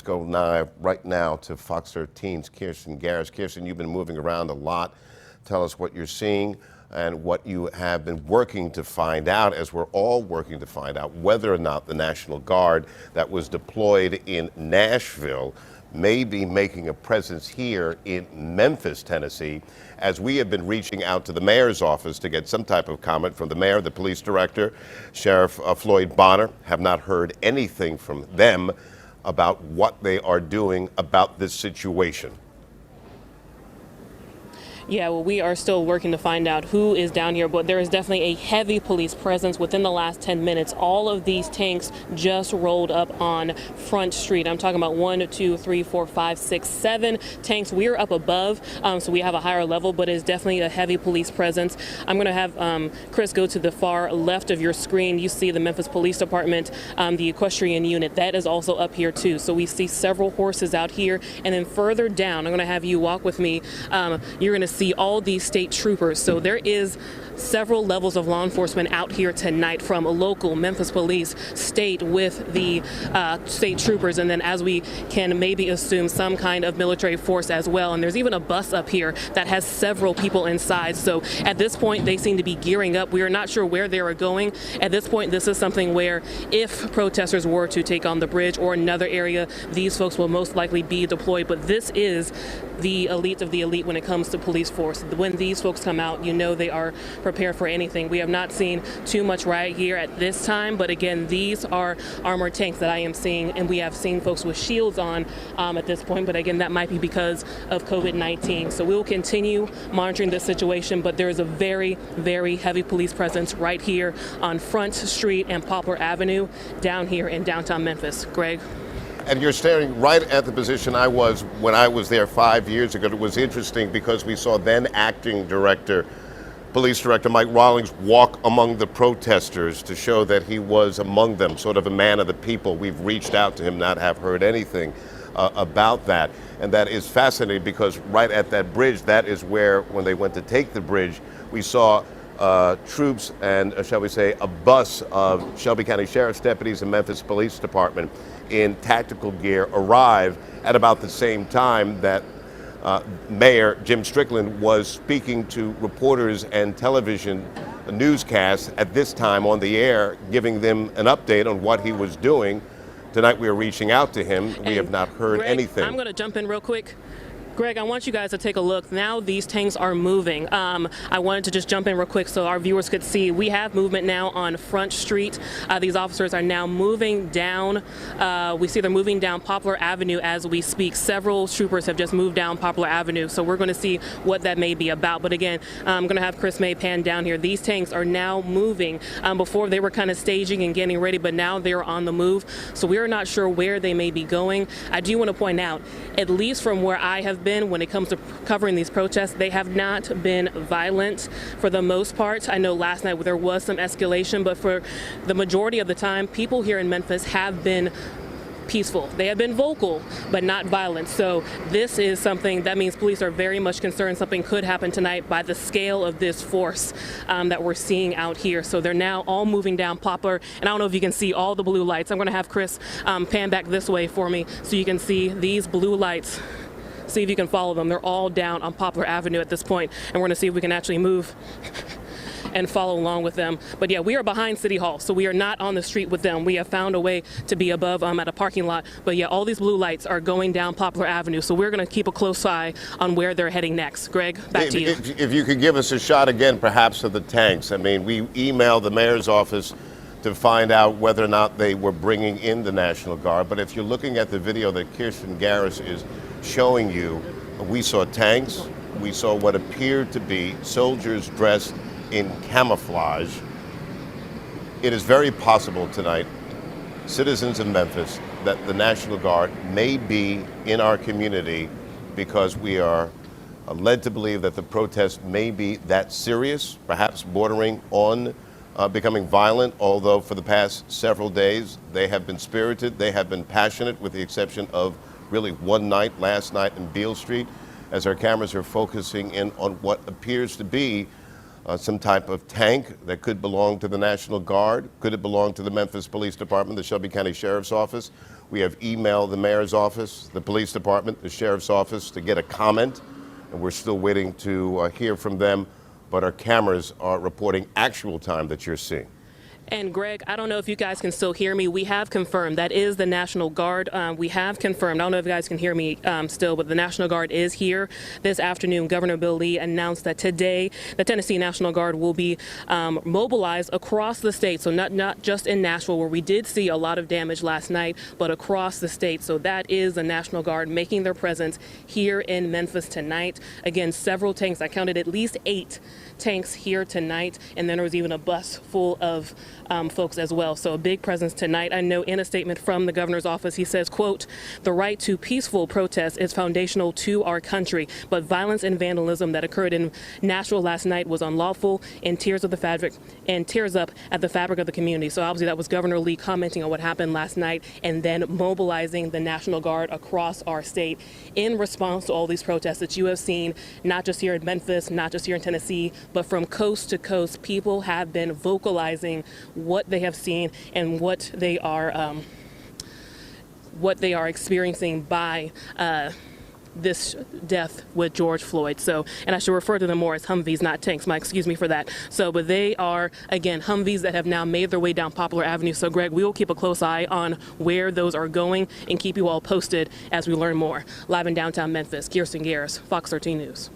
go right now to Fox 13's Kirsten Garris. Kirsten, you've been moving around a lot. Tell us what you're seeing and what you have been working to find out, as we're all working to find out whether or not the National Guard that was deployed in Nashville may be making a presence here in Memphis, Tennessee, as we have been reaching out to the mayor's office to get some type of comment from the mayor, the police director, Sheriff Floyd Bonner. Have not heard anything from them about what they are doing about this situation. Yeah, well, we are still working to find out who is down here, but there is definitely a heavy police presence within the last 10 minutes. All of these tanks just rolled up on Front Street. I'm talking about 1, 2, 3, 4, 5, 6, 7 tanks. We're up above, so we have a higher level, but it's definitely a heavy police presence. I'm going to have Chris go to the far left of your screen. You see the Memphis Police Department, the equestrian unit. That is also up here, too. So we see several horses out here. And then further down, I'm going to have you walk with me. You're going to see all these state troopers. So there is several levels of law enforcement out here tonight, from local, Memphis police, state, with the state troopers, and then, as we can maybe assume, some kind of military force as well. And there's even a bus up here that has several people inside. So at this point, they seem to be gearing up. We are not sure where they are going. At this point, this is something where, if protesters were to take on the bridge or another area, these folks will most likely be deployed. But this is the elite of the elite when it comes to police force. When these folks come out, you know they are prepared for anything. We have not seen too much riot gear at this time, but again, these are armored tanks that I am seeing, and we have seen folks with shields on at this point, but again, that might be because of COVID-19. So we will continue monitoring this situation, but there is a very, very heavy police presence right here on Front Street and Poplar Avenue down here in downtown Memphis. Greg? And you're staring right at the position I was when I was there 5 years ago. It was interesting because we saw then acting police director Mike Rawlings walk among the protesters to show that he was among them, sort of a man of the people. We've reached out to him, not have heard anything about that. And that is fascinating because right at that bridge, that is where, when they went to take the bridge, we saw troops and, shall we say, a bus of Shelby County Sheriff's deputies and Memphis Police Department in tactical gear arrive at about the same time that Mayor Jim Strickland was speaking to reporters and television newscasts at this time on the air, giving them an update on what he was doing. Tonight we are reaching out to him. We have not heard anything. I'm going to jump in real quick. Greg, I want you guys to take a look. Now these tanks are moving. I wanted to just jump in real quick so our viewers could see. We have movement now on Front Street. These officers are now moving down. We see they're moving down Poplar Avenue as we speak. Several troopers have just moved down Poplar Avenue, so we're going to see what that may be about. But again, I'm going to have Chris May pan down here. These tanks are now moving. Before they were kind of staging and getting ready, but now they're on the move. So we are not sure where they may be going. I do want to point out, at least from where I have been when it comes to covering these protests, they have not been violent for the most part. I know last night there was some escalation, but for the majority of the time, people here in Memphis have been peaceful. They have been vocal, but not violent. So this is something that means police are very much concerned something could happen tonight by the scale of this force that we're seeing out here. So they're now all moving down Poplar, and I don't know if you can see all the blue lights. I'm going to have Chris pan back this way for me so you can see these blue lights. See if you can follow them. They're all down on Poplar Avenue at this point, and we're going to see if we can actually move and follow along with them. But yeah, we are behind City Hall, so we are not on the street with them. We have found a way to be above at a parking lot. But yeah, all these blue lights are going down Poplar Avenue, so we're going to keep a close eye on where they're heading next. Greg, back to you. If you could give us a shot again, perhaps, of the tanks. I mean, we emailed the mayor's office to find out whether or not they were bringing in the National Guard. But if you're looking at the video that Kirsten Garris is showing you, we saw tanks, we saw what appeared to be soldiers dressed in camouflage. It is very possible tonight, citizens of Memphis, that the National Guard may be in our community because we are led to believe that the protest may be that serious, perhaps bordering on becoming violent, although for the past several days they have been spirited, they have been passionate, with the exception of really one night, last night in Beale Street, as our cameras are focusing in on what appears to be some type of tank that could belong to the National Guard. Could it belong to the Memphis Police Department, the Shelby County Sheriff's Office? We have emailed the mayor's office, the police department, the sheriff's office to get a comment, and we're still waiting to hear from them. But our cameras are reporting actual time that you're seeing. And Greg, I don't know if you guys can still hear me. We have confirmed that is the National Guard. We have confirmed. I don't know if you guys can hear me still, but the National Guard is here this afternoon. Governor Bill Lee announced that today the Tennessee National Guard will be mobilized across the state. So not just in Nashville, where we did see a lot of damage last night, but across the state. So that is the National Guard making their presence here in Memphis tonight. Again, several tanks. I counted at least 8 tanks here tonight, and then there was even a bus full of folks as well. So a big presence tonight. I know in a statement from the governor's office, he says, quote, "The right to peaceful protest is foundational to our country, but violence and vandalism that occurred in Nashville last night was unlawful and tears up at the fabric of the community." So obviously that was Governor Lee commenting on what happened last night and then mobilizing the National Guard across our state in response to all these protests that you have seen, not just here in Memphis, not just here in Tennessee, but from coast to coast. People have been vocalizing what they have seen and what they are experiencing by this death with George Floyd. So, and I should refer to them more as Humvees, not tanks. Mike, excuse me for that. So, but they are, again, Humvees that have now made their way down Poplar Avenue. So, Greg, we will keep a close eye on where those are going and keep you all posted as we learn more. Live in downtown Memphis, Kirsten Garris, Fox 13 News.